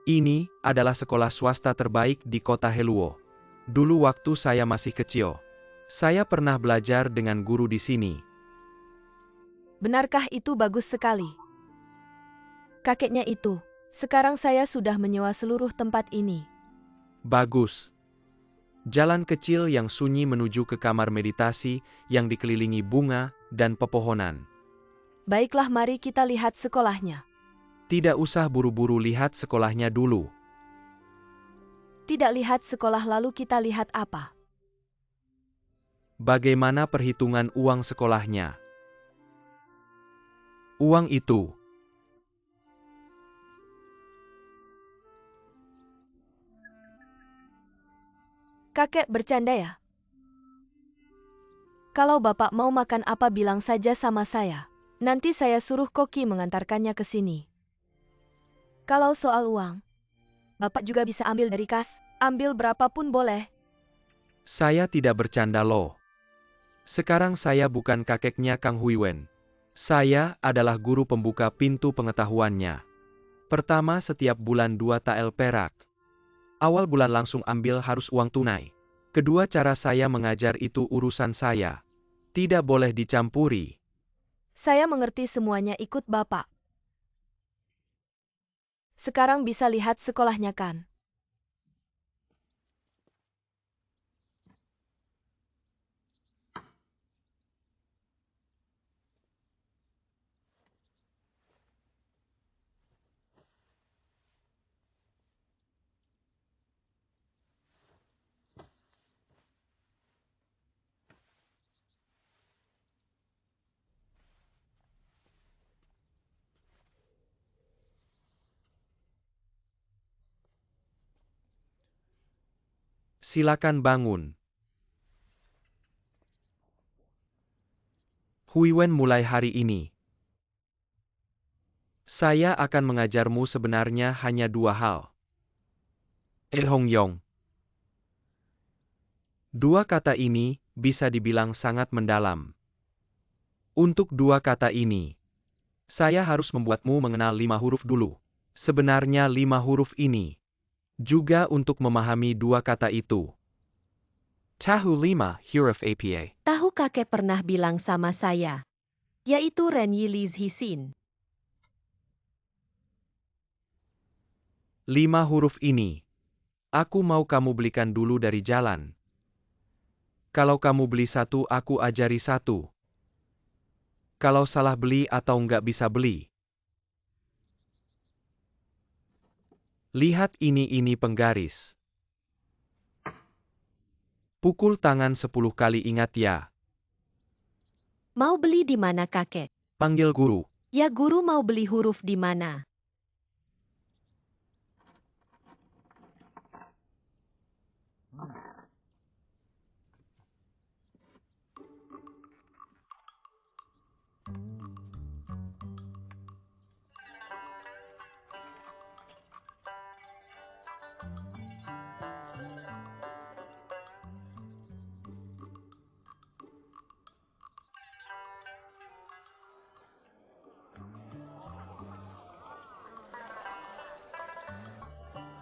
A: Ini adalah sekolah swasta terbaik di kota Heluo. Dulu waktu saya masih kecil. Saya pernah belajar dengan guru di sini.
B: Benarkah itu bagus sekali? Kakeknya itu, sekarang saya sudah menyewa seluruh tempat ini.
A: Bagus. Jalan kecil yang sunyi menuju ke kamar meditasi yang dikelilingi bunga dan pepohonan.
B: Baiklah, mari kita lihat sekolahnya.
A: Tidak usah buru-buru lihat sekolahnya dulu.
B: Tidak lihat sekolah lalu kita lihat apa?
A: Bagaimana perhitungan uang sekolahnya? Uang itu.
B: Kakek bercanda ya? Kalau Bapak mau makan apa bilang saja sama saya. Nanti saya suruh koki mengantarkannya ke sini. Kalau soal uang, Bapak juga bisa ambil dari kas, ambil berapapun boleh.
A: Saya tidak bercanda loh. Sekarang saya bukan kakeknya Kang Huiwen. Saya adalah guru pembuka pintu pengetahuannya. Pertama setiap bulan 2 tael perak. Awal bulan langsung ambil harus uang tunai. Kedua cara saya mengajar itu urusan saya. Tidak boleh dicampuri.
B: Saya mengerti semuanya ikut Bapak. Sekarang bisa lihat sekolahnya kan?
A: Silakan bangun. Huiwen mulai hari ini. Saya akan mengajarmu sebenarnya hanya 2 hal. Hong Yong. 2 kata ini bisa dibilang sangat mendalam. Untuk 2 kata ini, saya harus membuatmu mengenal 5 huruf dulu. Sebenarnya 5 huruf ini. Juga untuk memahami 2 kata itu. Tahu 5 huruf APA.
D: Tahu kakek pernah bilang sama saya. Yaitu Ren Yi Liz Hisin.
A: 5 huruf ini. Aku mau kamu belikan dulu dari jalan. Kalau kamu beli 1 aku ajari 1. Kalau salah beli atau nggak bisa beli. Lihat ini penggaris. Pukul tangan 10 kali ingat ya.
D: Mau beli di mana kakek?
A: Panggil guru.
D: Ya guru mau beli huruf di mana?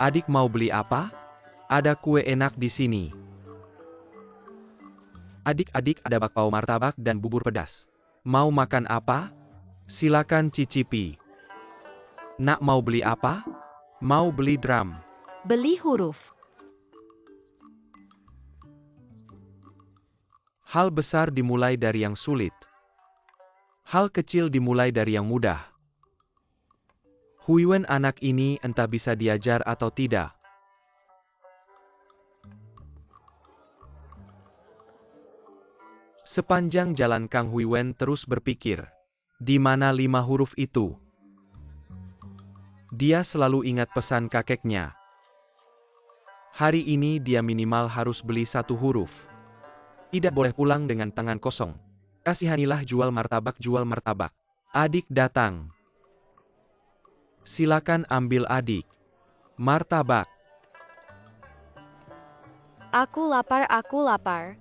A: Adik mau beli apa? Ada kue enak di sini. Adik-adik ada bakpao martabak dan bubur pedas. Mau makan apa? Silakan cicipi. Nak mau beli apa? Mau beli drum.
D: Beli huruf.
A: Hal besar dimulai dari yang sulit. Hal kecil dimulai dari yang mudah. Huiwen anak ini entah bisa diajar atau tidak. Sepanjang jalan Kang Huiwen terus berpikir, di mana 5 huruf itu? Dia selalu ingat pesan kakeknya. Hari ini dia minimal harus beli 1 huruf. Tidak boleh pulang dengan tangan kosong. Kasihanilah jual martabak. Adik datang. Silakan ambil adik. Martabak.
B: Aku lapar.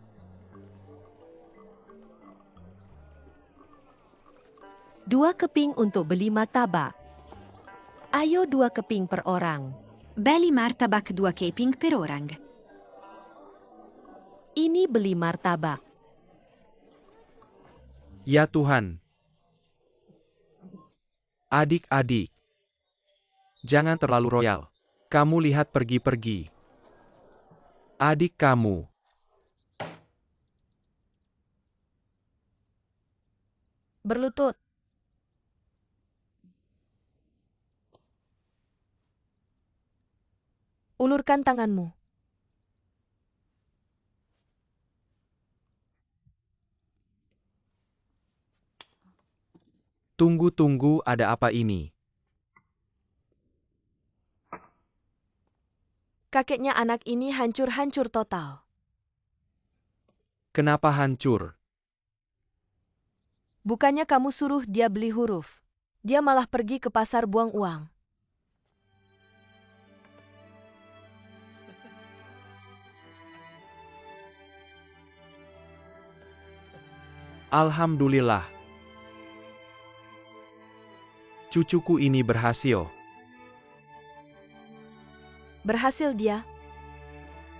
D: 2 keping untuk beli martabak. Ayo 2 keping per orang.
E: Beli martabak 2 keping per orang.
D: Ini Ini beli martabak.
A: Ya Tuhan. Adik-adik. Jangan terlalu royal. Kamu lihat pergi-pergi. Adik kamu.
B: Berlutut. Ulurkan tanganmu.
A: Tunggu-tunggu, ada apa ini?
B: Kakeknya anak ini hancur-hancur total.
A: Kenapa hancur?
B: Bukannya kamu suruh dia beli huruf. Dia malah pergi ke pasar buang uang.
A: Alhamdulillah. Cucuku ini berhasil.
B: Berhasil dia.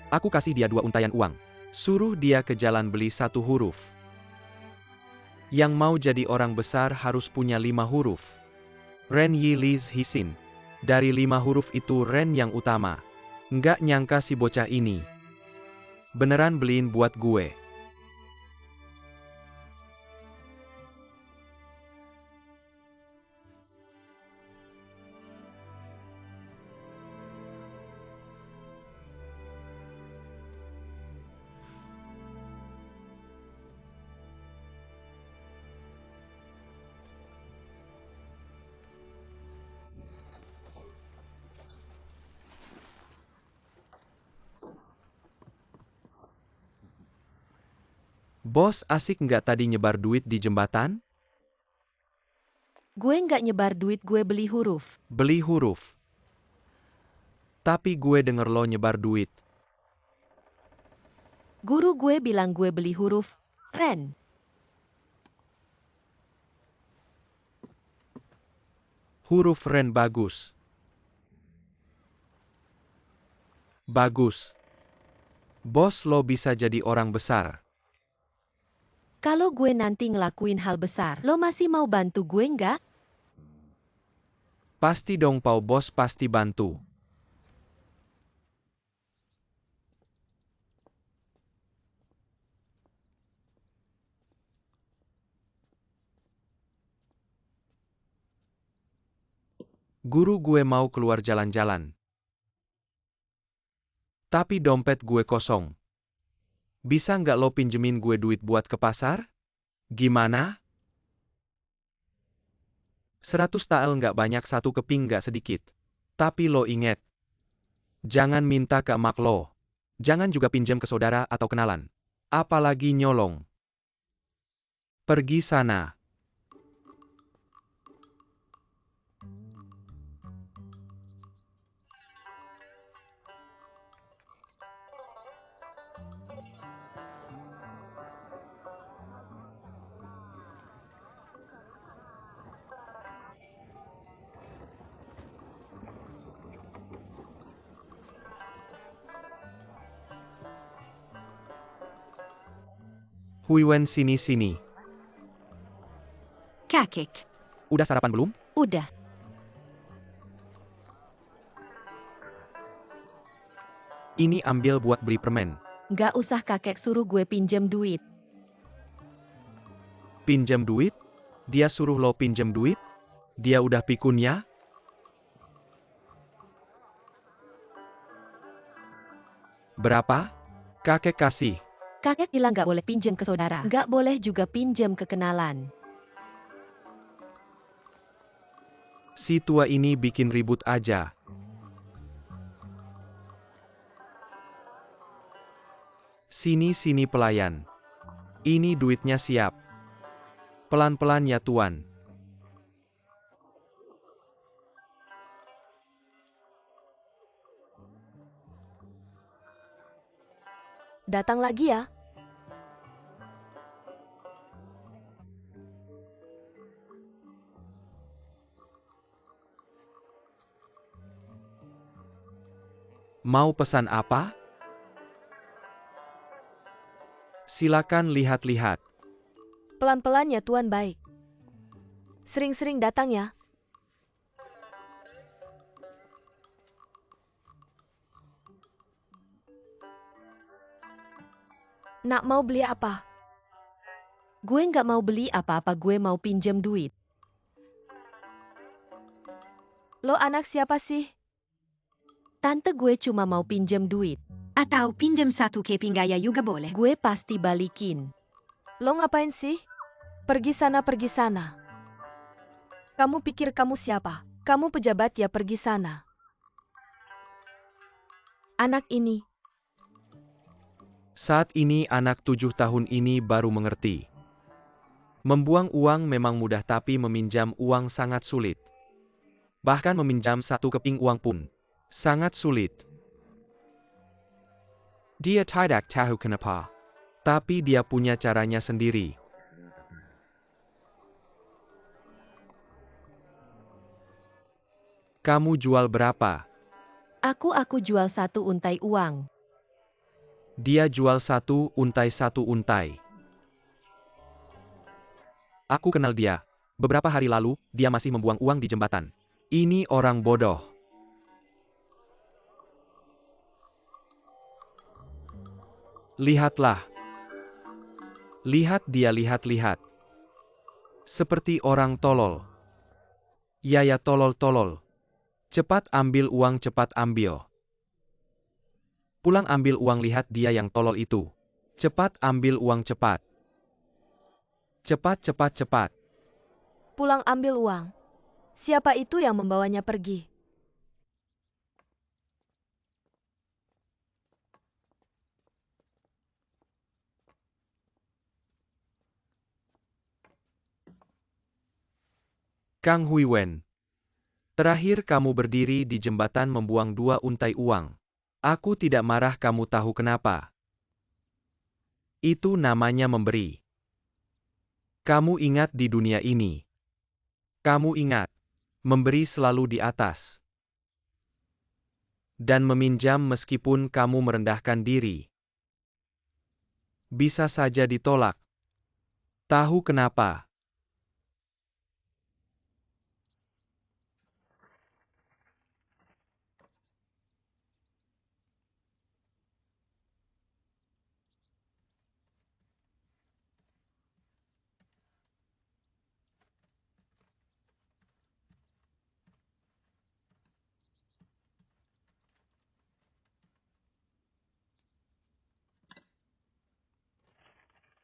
A: Aku kasih dia 2 untayan uang. Suruh dia ke jalan beli 1 huruf. Yang mau jadi orang besar harus punya 5 huruf. Ren Yi Liz Hisin. Dari 5 huruf itu Ren yang utama. Nggak nyangka si bocah ini. Beneran beliin buat gue. Bos, asik nggak tadi nyebar duit di jembatan?
D: Gue nggak nyebar duit, gue beli huruf.
A: Beli huruf. Tapi gue denger lo nyebar duit.
D: Guru gue bilang gue beli huruf, Ren.
A: Huruf Ren bagus. Bagus. Bos, lo bisa jadi orang besar.
D: Kalau gue nanti ngelakuin hal besar, lo masih mau bantu gue nggak?
A: Pasti dong, Pau. Bos pasti bantu. Guru, gue mau keluar jalan-jalan. Tapi dompet gue kosong. Bisa nggak lo pinjemin gue duit buat ke pasar? Gimana? 100 tael nggak banyak, 1 keping nggak sedikit. Tapi lo inget. Jangan minta ke emak lo. Jangan juga pinjam ke saudara atau kenalan. Apalagi nyolong. Pergi sana. Huiwen, sini-sini.
D: Kakek.
A: Udah sarapan belum?
D: Udah.
A: Ini ambil buat beli permen.
D: Nggak usah, kakek suruh gue pinjem duit.
A: Pinjam duit? Dia suruh lo pinjam duit? Dia udah pikun ya? Berapa? Kakek kasih.
D: Kakek bilang nggak boleh pinjem ke saudara. Nggak boleh juga pinjem ke kenalan.
A: Si tua ini bikin ribut aja. Sini-sini pelayan. Ini duitnya, siap. Pelan-pelan ya tuan.
B: Datang lagi ya.
A: Mau pesan apa? Silakan lihat-lihat.
B: Pelan-pelan ya Tuan baik. Sering-sering datang ya. Nak mau beli apa?
D: Gue nggak mau beli apa-apa, gue mau pinjam duit.
B: Lo anak siapa sih?
D: Tante gue cuma mau pinjam duit.
E: Atau pinjam 1 keping gaya juga boleh.
D: Gue pasti balikin.
B: Lo ngapain sih? Pergi sana, pergi sana. Kamu pikir kamu siapa? Kamu pejabat ya, pergi sana. Anak ini,
A: Saat ini anak 7 tahun ini baru mengerti. Membuang uang memang mudah tapi meminjam uang sangat sulit. Bahkan meminjam 1 keping uang pun sangat sulit. Dia tidak tahu kenapa. Tapi dia punya caranya sendiri. Kamu jual berapa?
D: Aku jual 1 untai uang.
A: Dia jual 1 untai 1 untai. Aku kenal dia. Beberapa hari lalu, dia masih membuang uang di jembatan. Ini orang bodoh. Lihatlah. Lihat dia, lihat-lihat. Seperti orang tolol. Ya tolol-tolol. Cepat ambil uang, cepat ambil. Pulang ambil uang, lihat dia yang tolol itu. Cepat ambil uang, cepat. Cepat, cepat, cepat.
B: pulang ambil uang. Siapa itu yang membawanya pergi?
A: Kang Huiwen. Terakhir kamu berdiri di jembatan membuang 2 untai uang. Aku tidak marah, kamu tahu kenapa? Itu namanya memberi. Kamu ingat di dunia ini. Kamu ingat. Memberi selalu di atas. Dan meminjam meskipun kamu merendahkan diri. Bisa saja ditolak. Tahu kenapa?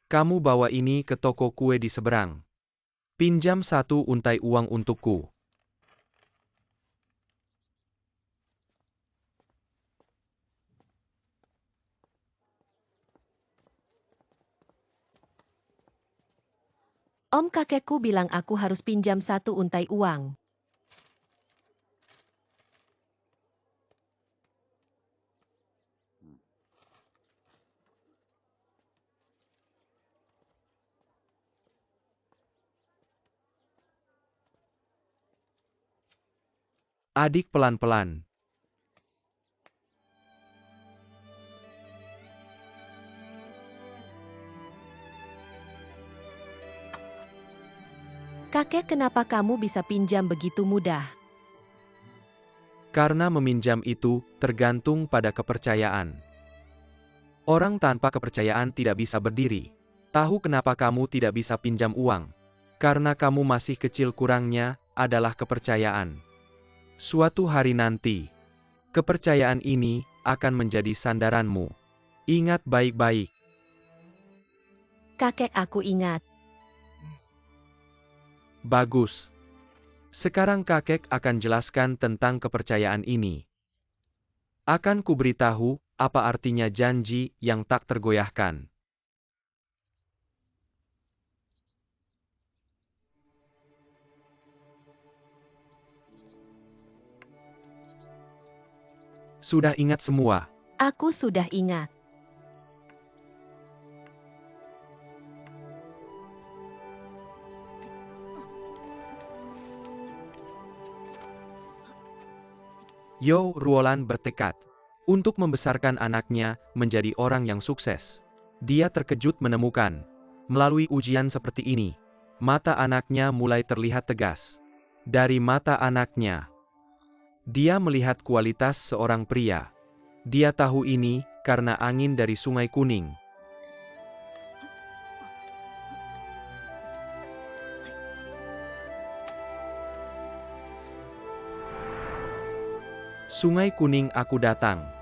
A: Kamu bawa ini ke toko kue di seberang. Pinjam 1 untai uang untukku.
D: Om kakekku bilang aku harus pinjam 1 untai uang.
A: Adik, pelan-pelan.
D: Kakek, kenapa kamu bisa pinjam begitu mudah?
A: Karena meminjam itu tergantung pada kepercayaan. Orang tanpa kepercayaan tidak bisa berdiri. Tahu kenapa kamu tidak bisa pinjam uang? Karena kamu masih kecil, kurangnya adalah kepercayaan. Suatu hari nanti, kepercayaan ini akan menjadi sandaranmu. Ingat baik-baik.
D: Kakek, aku ingat.
A: Bagus. Sekarang kakek akan jelaskan tentang kepercayaan ini. Akan kuberitahu apa artinya janji yang tak tergoyahkan. Sudah ingat semua?
D: Aku sudah ingat.
A: Yo Ruolan bertekad untuk membesarkan anaknya menjadi orang yang sukses. Dia terkejut menemukan, melalui ujian seperti ini, mata anaknya mulai terlihat tegas. Dari mata anaknya, dia melihat kualitas seorang pria. Dia tahu ini karena angin dari Sungai Kuning. Sungai Kuning, aku datang.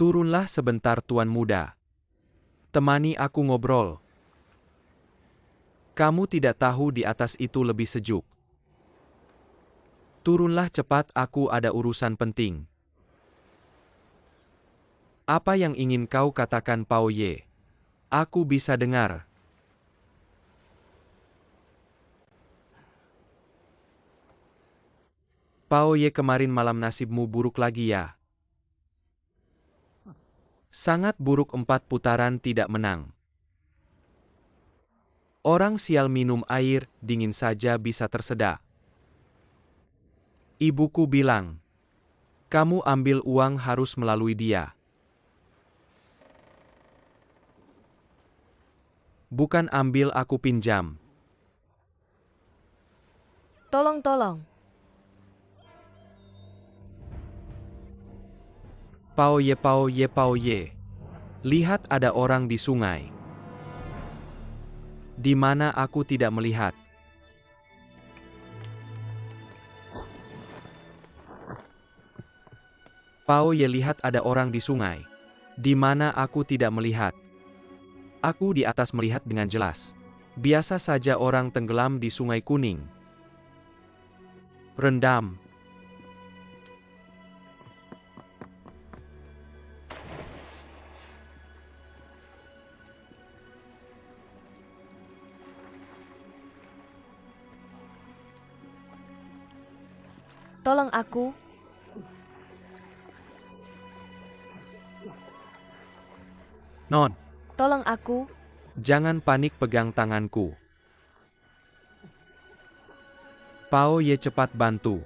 A: Turunlah sebentar, Tuan Muda. Temani aku ngobrol. Kamu tidak tahu di atas itu lebih sejuk. Turunlah cepat, aku ada urusan penting. Apa yang ingin kau katakan, Pao Ye? Aku bisa dengar. Pao Ye, kemarin malam nasibmu buruk lagi ya? Sangat buruk, 4 putaran tidak menang. Orang sial minum air dingin saja bisa tersedak. Ibuku bilang, kamu ambil uang harus melalui dia. Bukan ambil, aku pinjam.
B: Tolong.
A: Pao Ye. Lihat, ada orang di sungai. Di mana aku tidak melihat. Pao Ye, lihat, ada orang di sungai. Di mana aku tidak melihat. Aku di atas melihat dengan jelas. Biasa saja orang tenggelam di Sungai Kuning. Rendam.
B: Tolong aku.
A: Non,
B: Tolong aku.
A: jangan panik, pegang tanganku. Pao Ye, cepat bantu.